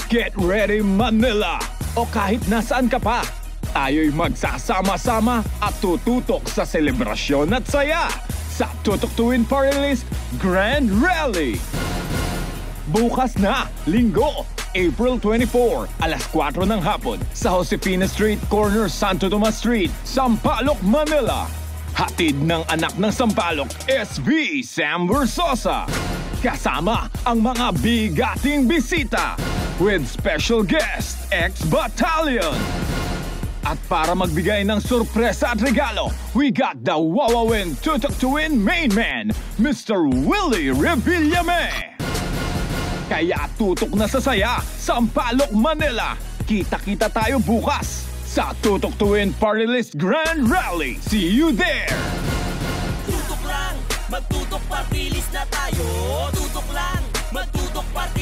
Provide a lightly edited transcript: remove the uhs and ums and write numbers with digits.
Get ready Manila! O kahit nasaan ka pa, tayo'y magsasama-sama at tututok sa selebrasyon at saya sa Tutok Tuwin Party List Grand Rally! Bukas na, Linggo, April 24, alas 4 ng hapon sa Josefina Street, corner Santo Tomas Street, Sampaloc, Manila. Hatid ng anak ng Sampaloc, SV Sam Versosa. Kasama ang mga bigating bisita with special guest, X-Battalion. At para magbigay ng sorpresa at regalo, we got the Wawawin Tutok Tuwin main man, Mr. Willie Revillame. Kaya tutok na sa saya, Sampaloc, Manila. Kita-kita tayo bukas sa Tutok Tuwin Party List Grand Rally. See you there! Tutok lang, magtutok party list na tayo. Tutok lang, magtutok party